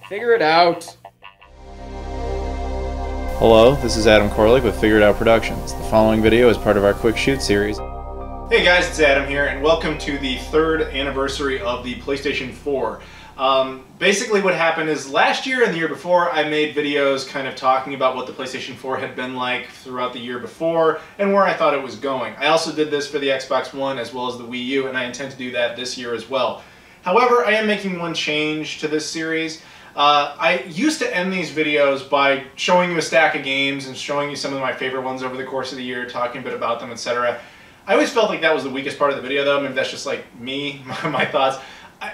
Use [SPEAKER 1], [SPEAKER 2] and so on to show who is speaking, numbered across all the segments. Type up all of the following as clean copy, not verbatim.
[SPEAKER 1] Figure it out.
[SPEAKER 2] Hello, this is Adam Koralik with Figure It Out Productions. The following video is part of our Quick Shoot series.
[SPEAKER 3] Hey guys, it's Adam here, and welcome to the 3rd anniversary of the PlayStation 4. Basically what happened is last year and the year before I made videos kind of talking about what the PlayStation 4 had been like throughout the year before and where I thought it was going. I also did this for the Xbox One as well as the Wii U, and I intend to do that this year as well. However, I am making one change to this series. I used to end these videos by showing you a stack of games and showing you some of my favorite ones over the course of the year, talking a bit about them, etc. I always felt like that was the weakest part of the video though. Maybe that's just like me, my thoughts.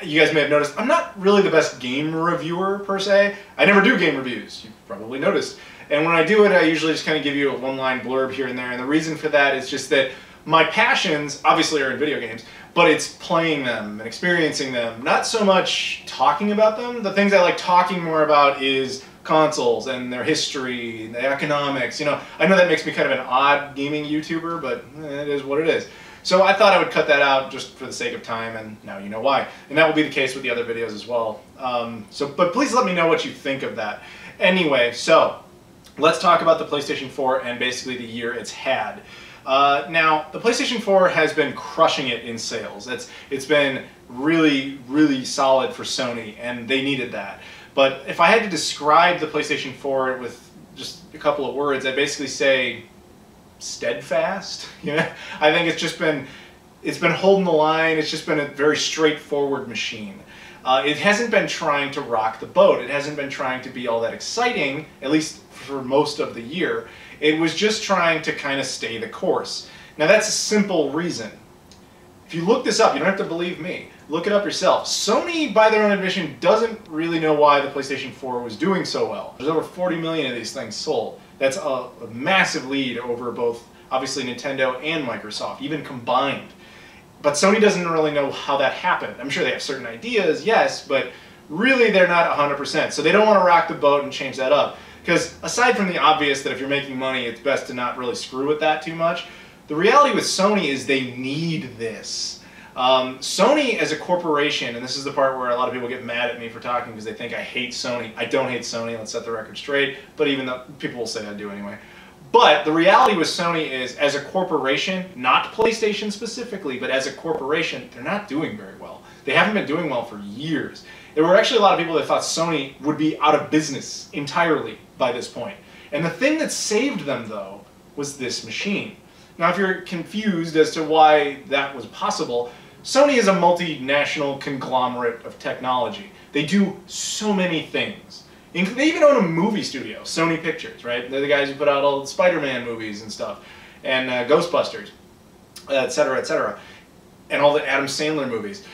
[SPEAKER 3] You guys may have noticed I'm not really the best game reviewer per se. I never do game reviews, you've probably noticed. And when I do it, I usually just kind of give you a one-line blurb here and there. And the reason for that is just that my passions obviously are in video games, but it's playing them and experiencing them, not so much talking about them. The things I like talking more about is consoles and their history, the economics. You know, I know that makes me kind of an odd gaming YouTuber, but it is what it is. So I thought I would cut that out just for the sake of time, and now you know why. And that will be the case with the other videos as well. But please let me know what you think of that. Anyway, so let's talk about the PlayStation 4 and basically the year it's had. Now, the PlayStation 4 has been crushing it in sales. It's been really, really solid for Sony, and they needed that. But if I had to describe the PlayStation 4 with just a couple of words, I'd basically say steadfast. You know, I think it's been holding the line. It's just been a very straightforward machine. It hasn't been trying to rock the boat. It hasn't been trying to be all that exciting, at least for most of the year. It was just trying to kind of stay the course. Now that's a simple reason. If you look this up, you don't have to believe me. Look it up yourself. Sony, by their own admission, doesn't really know why the PlayStation 4 was doing so well. There's over 40 million of these things sold. That's a massive lead over both, obviously, Nintendo and Microsoft, even combined. But Sony doesn't really know how that happened. I'm sure they have certain ideas, yes, but really they're not 100%. So they don't want to rock the boat and change that up. Because aside from the obvious that if you're making money, it's best to not really screw with that too much, the reality with Sony is they need this. Sony as a corporation, and this is the part where a lot of people get mad at me for talking because they think I hate Sony. I don't hate Sony, let's set the record straight, but even though people will say I do anyway. But the reality with Sony is, as a corporation, not PlayStation specifically, but as a corporation, they're not doing very well. They haven't been doing well for years. There were actually a lot of people that thought Sony would be out of business entirely by this point. And the thing that saved them, though, was this machine. Now, if you're confused as to why that was possible, Sony is a multinational conglomerate of technology. They do so many things. They even own a movie studio, Sony Pictures, right? They're the guys who put out all the Spider-Man movies and stuff, and Ghostbusters, etc., and all the Adam Sandler movies.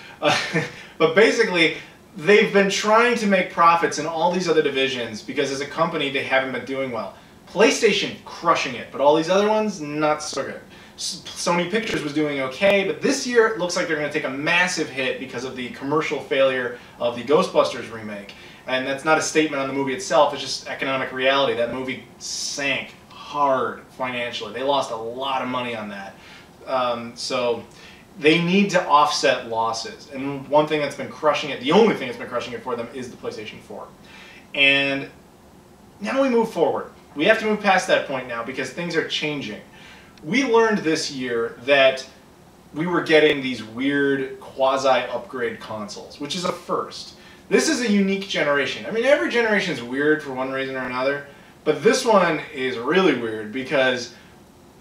[SPEAKER 3] But basically, they've been trying to make profits in all these other divisions because as a company, they haven't been doing well. PlayStation, crushing it, but all these other ones, not so good. Sony Pictures was doing okay, but this year it looks like they're going to take a massive hit because of the commercial failure of the Ghostbusters remake. And that's not a statement on the movie itself, it's just economic reality. That movie sank hard financially. They lost a lot of money on that. So they need to offset losses. And one thing that's been crushing it, the only thing that's been crushing it for them, is the PlayStation 4. And now we move forward. We have to move past that point now because things are changing. We learned this year that we were getting these weird quasi-upgrade consoles, which is a first. This is a unique generation. I mean, every generation is weird for one reason or another, but this one is really weird because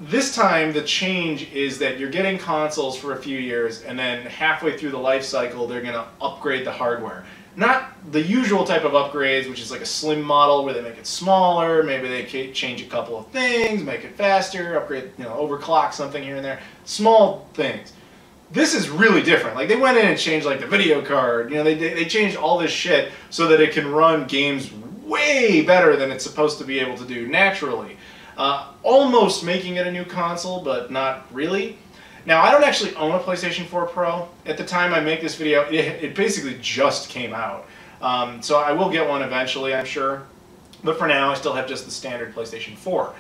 [SPEAKER 3] this time the change is that you're getting consoles for a few years and then halfway through the life cycle they're going to upgrade the hardware. Not the usual type of upgrades, which is like a slim model where they make it smaller, maybe they change a couple of things, make it faster, upgrade, you know, overclock something here and there. Small things. This is really different. Like they went in and changed like the video card, you know, they changed all this shit so that it can run games way better than it's supposed to be able to do naturally. Almost making it a new console, but not really. Now, I don't actually own a PlayStation 4 Pro. At the time I make this video, it basically just came out. So I will get one eventually, I'm sure. But for now, I still have just the standard PlayStation 4.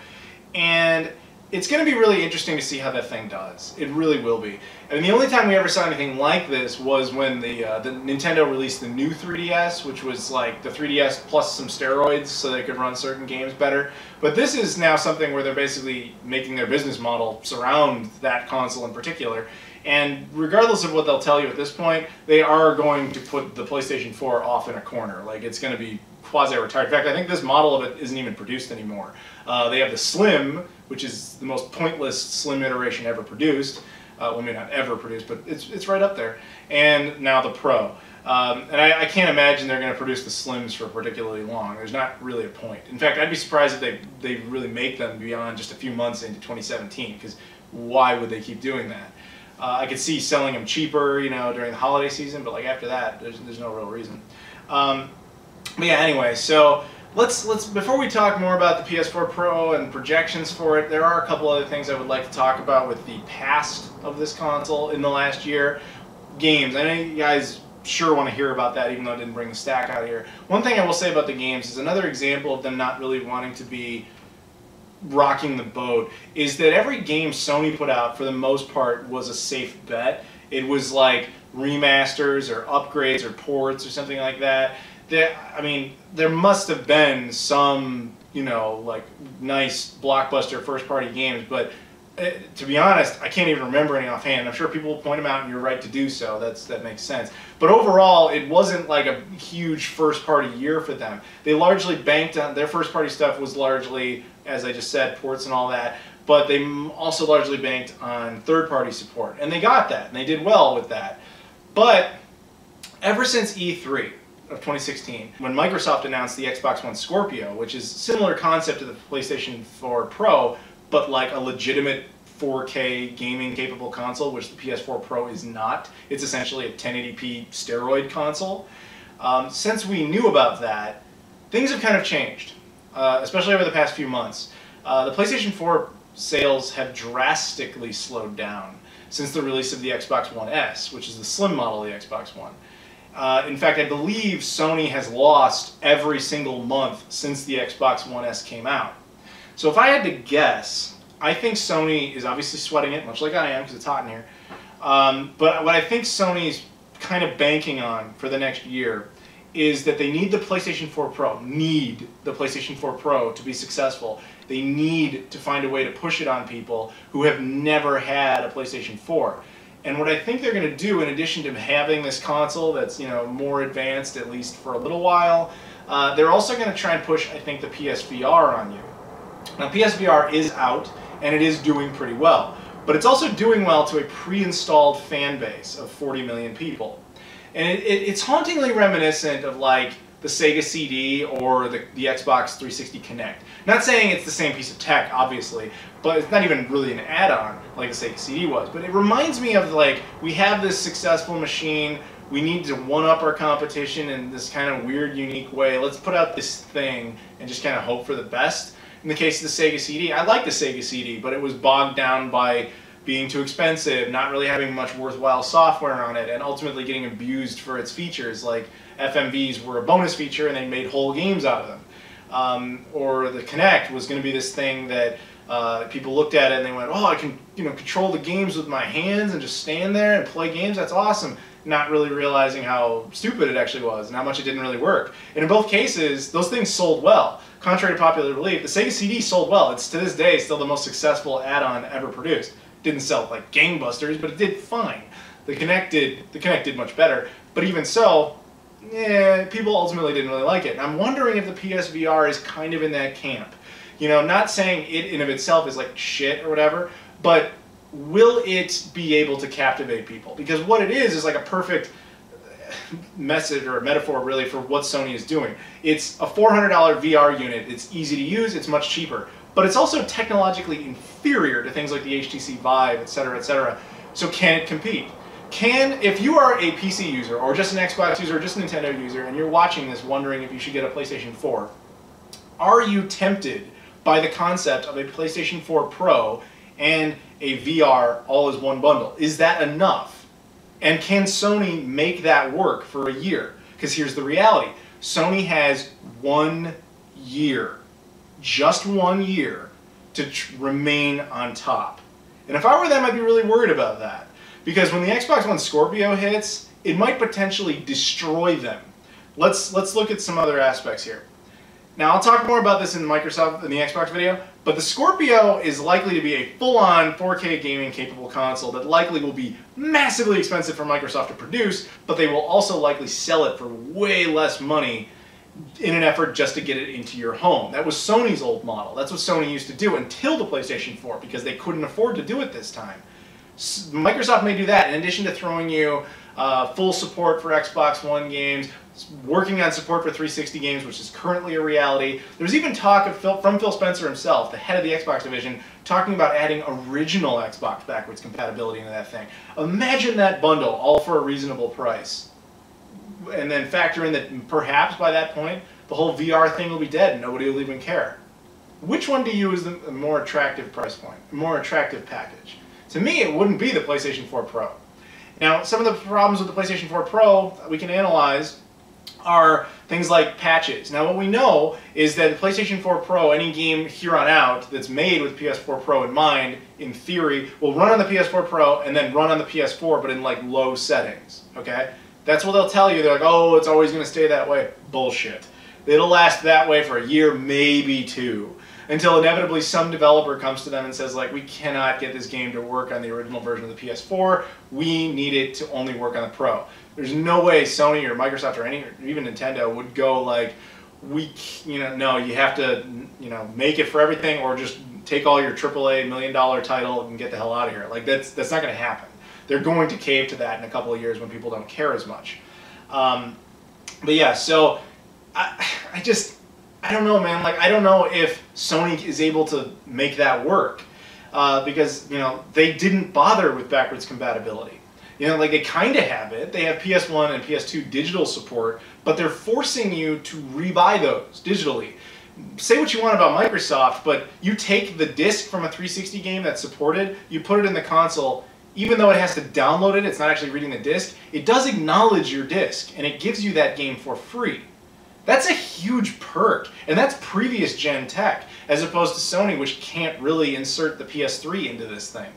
[SPEAKER 3] And it's going to be really interesting to see how that thing does. It really will be. I mean, the only time we ever saw anything like this was when the Nintendo released the new 3DS, which was like the 3DS plus some steroids so they could run certain games better. But this is now something where they're basically making their business model surround that console in particular. And regardless of what they'll tell you at this point, they are going to put the PlayStation 4 off in a corner. Like, it's going to be quasi-retired. In fact, I think this model of it isn't even produced anymore. They have the Slim, which is the most pointless Slim iteration ever produced. Well, maybe not ever produced, but it's right up there. And now the Pro. And I can't imagine they're going to produce the Slims for particularly long. There's not really a point. In fact, I'd be surprised if they really make them beyond just a few months into 2017, because why would they keep doing that? I could see selling them cheaper, you know, during the holiday season, but like after that, there's no real reason. But yeah, anyway, so let's before we talk more about the PS4 Pro and projections for it, there are a couple other things I would like to talk about with the past of this console in the last year. Games. I know you guys sure want to hear about that, even though I didn't bring the stack out here. One thing I will say about the games is another example of them not really wanting to be rocking the boat is that every game Sony put out, for the most part, was a safe bet. It was like remasters or upgrades or ports or something like that. I mean, there must have been some, you know, like nice blockbuster first-party games, but to be honest, I can't even remember any offhand. I'm sure people will point them out, and you're right to do so. That makes sense. But overall, it wasn't like a huge first-party year for them. They largely banked on their first-party stuff was largely, as I just said, ports and all that. But they also largely banked on third-party support, and they got that, and they did well with that. But ever since E3 of 2016, when Microsoft announced the Xbox One Scorpio, which is a similar concept to the PlayStation 4 Pro, but like a legitimate 4K gaming capable console, which the PS4 Pro is not. It's essentially a 1080p steroid console. Since we knew about that, things have kind of changed, especially over the past few months. The PlayStation 4 sales have drastically slowed down since the release of the Xbox One S, which is the slim model of the Xbox One. In fact, I believe Sony has lost every single month since the Xbox One S came out. So if I had to guess, I think Sony is obviously sweating it, much like I am, because it's hot in here. But what I think Sony's kind of banking on for the next year is that they need the PlayStation 4 Pro, to be successful. They need to find a way to push it on people who have never had a PlayStation 4. And what I think they're going to do, in addition to having this console that's, you know, more advanced, at least for a little while, they're also going to try and push, I think, the PSVR on you. Now, PSVR is out, and it is doing pretty well. But it's also doing well to a pre-installed fan base of 40 million people. And it's hauntingly reminiscent of, like, the Sega CD or the Xbox 360 Kinect. Not saying it's the same piece of tech, obviously, but it's not even really an add-on like the Sega CD was. But it reminds me of, like, we have this successful machine, we need to one-up our competition in this kind of weird, unique way. Let's put out this thing and just kind of hope for the best. In the case of the Sega CD, I like the Sega CD, but it was bogged down by being too expensive, not really having much worthwhile software on it, and ultimately getting abused for its features. Like, FMVs were a bonus feature and they made whole games out of them. Or the Kinect was going to be this thing that people looked at it and they went, oh, I can, you know, control the games with my hands and just stand there and play games, that's awesome. Not really realizing how stupid it actually was and how much it didn't really work. And in both cases, those things sold well. Contrary to popular belief, the Sega CD sold well. It's, to this day, still the most successful add-on ever produced. Didn't sell like gangbusters, but it did fine. The Kinect did much better, but even so, people ultimately didn't really like it. And I'm wondering if the PSVR is kind of in that camp. You know, not saying it in of itself is like shit or whatever, but will it be able to captivate people? Because what it is like a perfect message or a metaphor really for what Sony is doing. It's a $400 VR unit, it's easy to use, it's much cheaper, but it's also technologically inferior to things like the HTC Vive, etc., etc. So can it compete? If you are a PC user, or just an Xbox user, or just a Nintendo user, and you're watching this wondering if you should get a PlayStation 4, are you tempted by the concept of a PlayStation 4 Pro and a VR all as one bundle? Is that enough? And can Sony make that work for a year? Because here's the reality. Sony has 1 year, just 1 year, to remain on top. And if I were them, I'd be really worried about that. Because when the Xbox One Scorpio hits, it might potentially destroy them. Let's look at some other aspects here. Now, I'll talk more about this in Microsoft in the Xbox video, but the Scorpio is likely to be a full-on 4K gaming capable console that likely will be massively expensive for Microsoft to produce, but they will also likely sell it for way less money in an effort just to get it into your home. That was Sony's old model. That's what Sony used to do until the PlayStation 4, because they couldn't afford to do it this time. Microsoft may do that in addition to throwing you full support for Xbox One games, working on support for 360 games, which is currently a reality. There's even talk of from Phil Spencer himself, the head of the Xbox division, talking about adding original Xbox backwards compatibility into that thing. Imagine that bundle, all for a reasonable price. And then factor in that perhaps by that point, the whole VR thing will be dead and nobody will even care. Which one do you is the more attractive price point, more attractive package? To me, it wouldn't be the PlayStation 4 Pro. Now, some of the problems with the PlayStation 4 Pro we can analyze are things like patches. Now, what we know is that the PlayStation 4 Pro, any game here on out that's made with PS4 Pro in mind, in theory, will run on the PS4 Pro and then run on the PS4, but in like low settings, okay? That's what they'll tell you. They're like, oh, it's always going to stay that way. Bullshit. It'll last that way for a year, maybe two, until inevitably some developer comes to them and says, like, we cannot get this game to work on the original version of the PS4. We need it to only work on the Pro. There's no way Sony or Microsoft or even Nintendo would go like, no, you have to, make it for everything, or just take all your AAA $1 million title and get the hell out of here. Like, that's not going to happen. They're going to cave to that in a couple of years when people don't care as much. But yeah, so I don't know, man. Like, I don't know if Sony is able to make that work because, they didn't bother with backwards compatibility. Like, they kind of have it. They have PS1 and PS2 digital support, but they're forcing you to rebuy those digitally. Say what you want about Microsoft, but you take the disc from a 360 game that's supported, you put it in the console. Even though it has to download it, it's not actually reading the disc, it does acknowledge your disc, and it gives you that game for free. That's a huge perk, and that's previous gen tech, as opposed to Sony, which can't really insert the PS3 into this thing.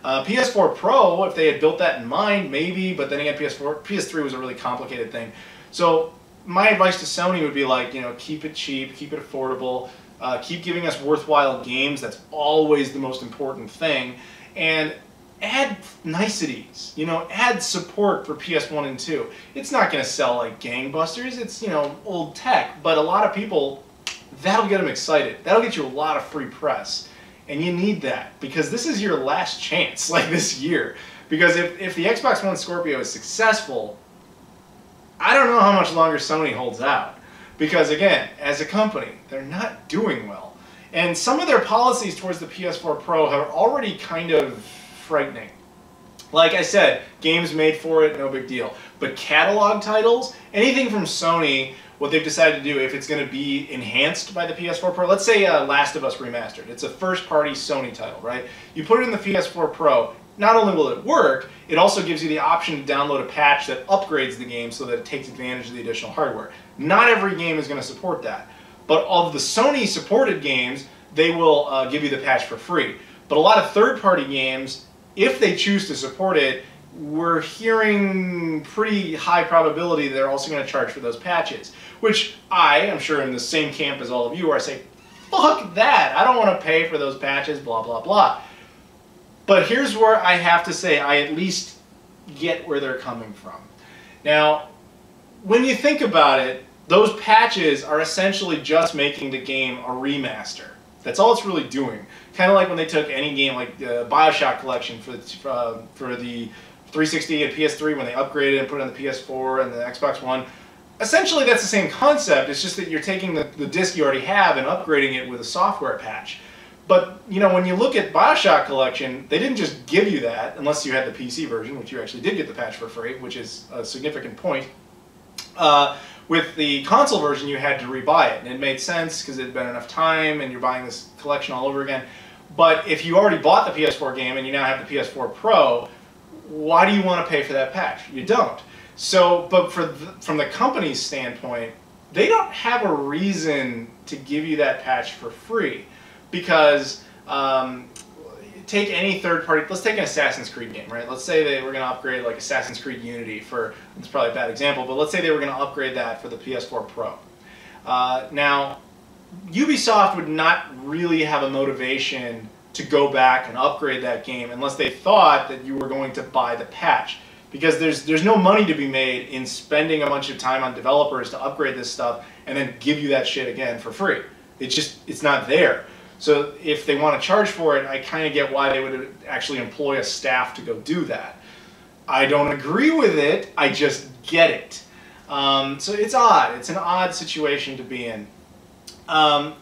[SPEAKER 3] PS4 Pro, if they had built that in mind, maybe, but then again, PS3 was a really complicated thing. So my advice to Sony would be like, keep it cheap, keep it affordable, keep giving us worthwhile games. That's always the most important thing. And add niceties, add support for PS1 and 2. It's not going to sell like gangbusters, it's, old tech, but a lot of people, that'll get them excited. That'll get you a lot of free press. And you need that, because this is your last chance, like this year. Because if the Xbox One Scorpio is successful, I don't know how much longer Sony holds out. Because again, as a company, they're not doing well. And some of their policies towards the PS4 Pro are already kind of frightening. Like I said, games made for it, no big deal. But catalog titles, anything from Sony, what they've decided to do, if it's going to be enhanced by the PS4 Pro, let's say Last of Us Remastered. It's a first-party Sony title, right? You put it in the PS4 Pro, not only will it work, it also gives you the option to download a patch that upgrades the game so that it takes advantage of the additional hardware. Not every game is going to support that. But of the Sony-supported games, they will give you the patch for free. But a lot of third-party games, if they choose to support it, we're hearing pretty high probability they're also going to charge for those patches. Which I am sure in the same camp as all of you, where I say, fuck that, I don't want to pay for those patches, blah, blah, blah. But here's where I have to say I at least get where they're coming from. Now, when you think about it, those patches are essentially just making the game a remaster. That's all it's really doing. Kind of like when they took any game like the Bioshock Collection for the 360 and PS3 when they upgraded and put it on the PS4 and the Xbox One. Essentially, that's the same concept. It's just that you're taking the disc you already have and upgrading it with a software patch. But, when you look at Bioshock Collection, they didn't just give you that, unless you had the PC version, which you actually did get the patch for free, which is a significant point. With the console version, you had to rebuy it, and it made sense because it had been enough time, and you're buying this collection all over again. But if you already bought the PS4 game and you now have the PS4 Pro, why do you want to pay for that patch? You don't. So, but from the company's standpoint, they don't have a reason to give you that patch for free, because take any third party, let's take an Assassin's Creed game, right? Let's say they were going to upgrade like Assassin's Creed Unity for, it's probably a bad example, but let's say they were going to upgrade that for the PS4 Pro. Now, Ubisoft would not really have a motivation to go back and upgrade that game unless they thought that you were going to buy the patch. Because there's no money to be made in spending a bunch of time on developers to upgrade this stuff and then give you that shit again for free. It's not there. So if they want to charge for it, I kind of get why they would actually employ a staff to go do that. I don't agree with it, I just get it. So it's odd. It's an odd situation to be in.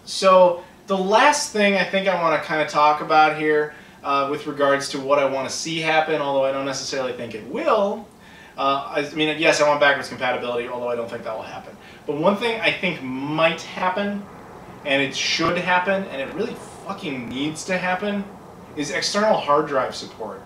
[SPEAKER 3] So the last thing I think I want to kind of talk about here with regards to what I want to see happen, although I don't necessarily think it will. I mean, yes, I want backwards compatibility, although I don't think that will happen. But one thing I think might happen, and it should happen, and it really fucking needs to happen, is external hard drive support.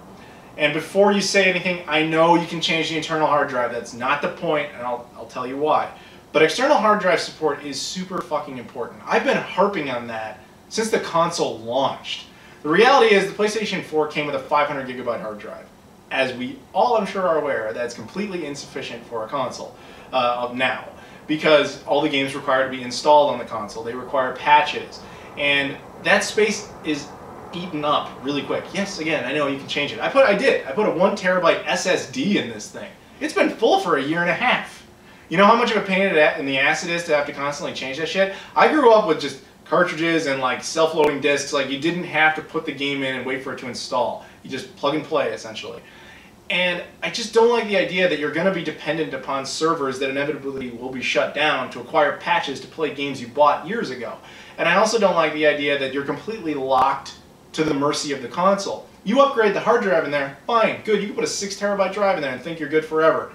[SPEAKER 3] And before you say anything, I know you can change the internal hard drive. That's not the point, and I'll tell you why. But external hard drive support is super fucking important. I've been harping on that since the console launched. The reality is the PlayStation 4 came with a 500 gigabyte hard drive. As we all, I'm sure, are aware, that's completely insufficient for a console of now. Because all the games require to be installed on the console. They require patches. And that space is eaten up really quick. Yes, again, I know you can change it. I put a 1 terabyte SSD in this thing. It's been full for a year and a half. You know how much of a pain in the ass it is to have to constantly change that shit? I grew up with just cartridges and like self-loading discs. Like, you didn't have to put the game in and wait for it to install. You just plug and play, essentially. And I just don't like the idea that you're going to be dependent upon servers that inevitably will be shut down to acquire patches to play games you bought years ago. And I also don't like the idea that you're completely locked to the mercy of the console. You upgrade the hard drive in there, fine, good. You can put a 6 terabyte drive in there and think you're good forever.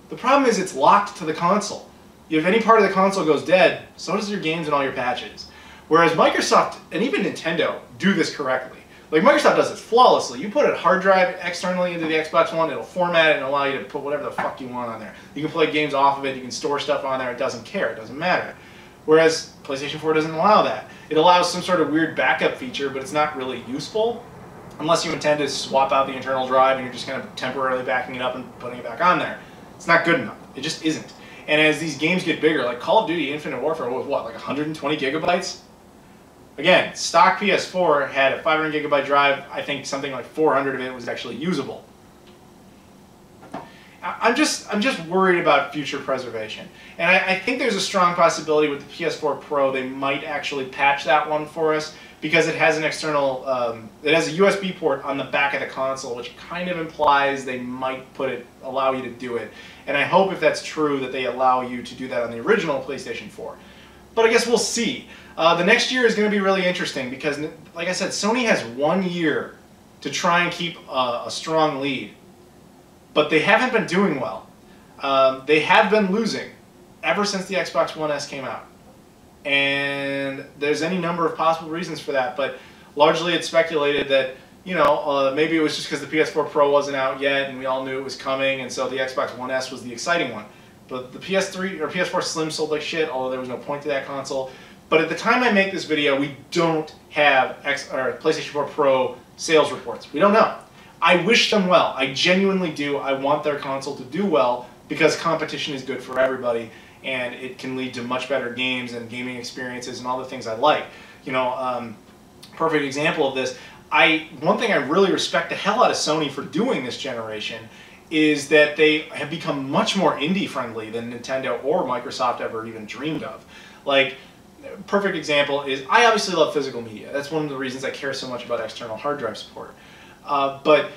[SPEAKER 3] The problem is it's locked to the console. If any part of the console goes dead, so does your games and all your patches. Whereas Microsoft and even Nintendo do this correctly. Like, Microsoft does it flawlessly. You put a hard drive externally into the Xbox One, it'll format it and allow you to put whatever the fuck you want on there. You can play games off of it, you can store stuff on there, it doesn't care, it doesn't matter. Whereas PlayStation 4 doesn't allow that. It allows some sort of weird backup feature, but it's not really useful unless you intend to swap out the internal drive and you're just kind of temporarily backing it up and putting it back on there. It's not good enough. It just isn't. And as these games get bigger, like Call of Duty Infinite Warfare was what, like 120 gigabytes? Again, stock PS4 had a 500 gigabyte drive. I think something like 400 of it was actually usable. I'm just worried about future preservation. And I think there's a strong possibility with the PS4 Pro they might actually patch that one for us because it has an external, it has a USB port on the back of the console, which kind of implies they might allow you to do it. And I hope if that's true that they allow you to do that on the original PlayStation 4. But I guess we'll see. The next year is going to be really interesting because, like I said, Sony has 1 year to try and keep a strong lead. But they haven't been doing well. They have been losing ever since the Xbox One S came out. And there's any number of possible reasons for that, but largely it's speculated that, you know, maybe it was just because the PS4 Pro wasn't out yet and we all knew it was coming, and so the Xbox One S was the exciting one. But the PS3 or PS4 Slim sold like shit, although there was no point to that console. But at the time I make this video, we don't have PlayStation 4 Pro sales reports. We don't know. I wish them well. I genuinely do. I want their console to do well because competition is good for everybody and it can lead to much better games and gaming experiences and all the things I like. You know, perfect example of this. One thing I really respect the hell out of Sony for doing this generation is that they have become much more indie friendly than Nintendo or Microsoft ever even dreamed of. Like, perfect example is, I obviously love physical media. That's one of the reasons I care so much about external hard drive support. But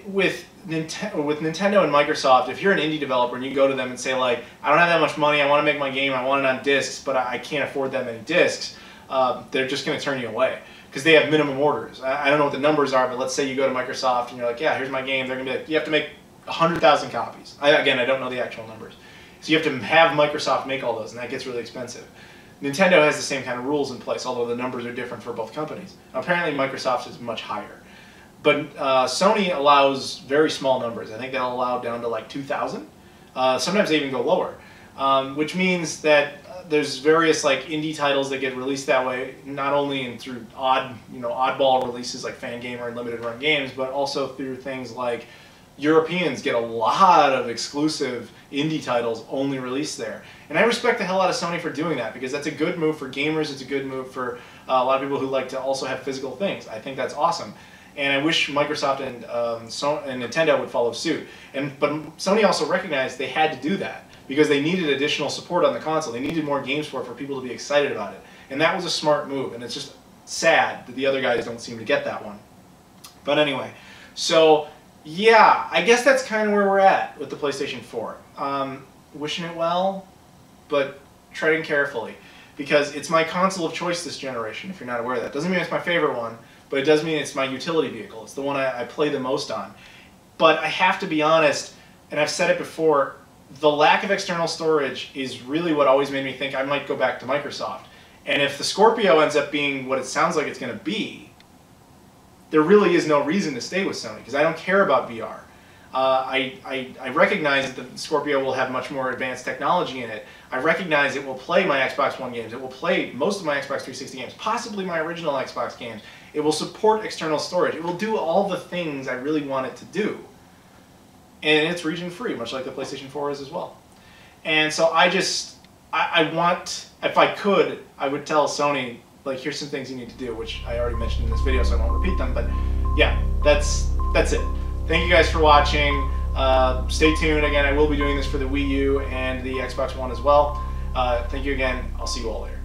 [SPEAKER 3] with Nintendo and Microsoft, if you're an indie developer and you go to them and say, like, I don't have that much money, I want to make my game, I want it on discs, but I can't afford that many discs, they're just going to turn you away because they have minimum orders. I don't know what the numbers are, but let's say you go to Microsoft and you're like, yeah, here's my game. They're going to be like, you have to make 100,000 copies. Again, I don't know the actual numbers. So you have to have Microsoft make all those, and that gets really expensive. Nintendo has the same kind of rules in place, although the numbers are different for both companies. Apparently Microsoft's is much higher. But Sony allows very small numbers. I think they'll allow down to like 2,000. Sometimes they even go lower, which means that there's various like indie titles that get released that way, not only through oddball releases like Fangamer and limited run games, but also through things like Europeans get a lot of exclusive indie titles only released there. And I respect the hell out of Sony for doing that, because that's a good move for gamers, it's a good move for a lot of people who like to also have physical things. I think that's awesome. And I wish Microsoft and Nintendo would follow suit. But Sony also recognized they had to do that because they needed additional support on the console. They needed more games for people to be excited about it. And that was a smart move, and it's just sad that the other guys don't seem to get that one. But anyway, so yeah, I guess that's kind of where we're at with the PlayStation 4. Wishing it well, but treading carefully, because it's my console of choice this generation, if you're not aware of that. Doesn't mean it's my favorite one, but it does mean it's my utility vehicle. It's the one I play the most on. But I have to be honest, and I've said it before, the lack of external storage is really what always made me think I might go back to Microsoft. And if the Scorpio ends up being what it sounds like it's going to be, there really is no reason to stay with Sony, because I don't care about VR. I recognize that the Scorpio will have much more advanced technology in it. I recognize it will play my Xbox One games. It will play most of my Xbox 360 games, possibly my original Xbox games. It will support external storage. It will do all the things I really want it to do. And it's region free, much like the PlayStation 4 is as well. And so I want, if I could, I would tell Sony, like, here's some things you need to do, which I already mentioned in this video, so I won't repeat them. But yeah, that's it. Thank you guys for watching. Stay tuned. Again, I will be doing this for the Wii U and the Xbox One as well. Thank you again. I'll see you all later.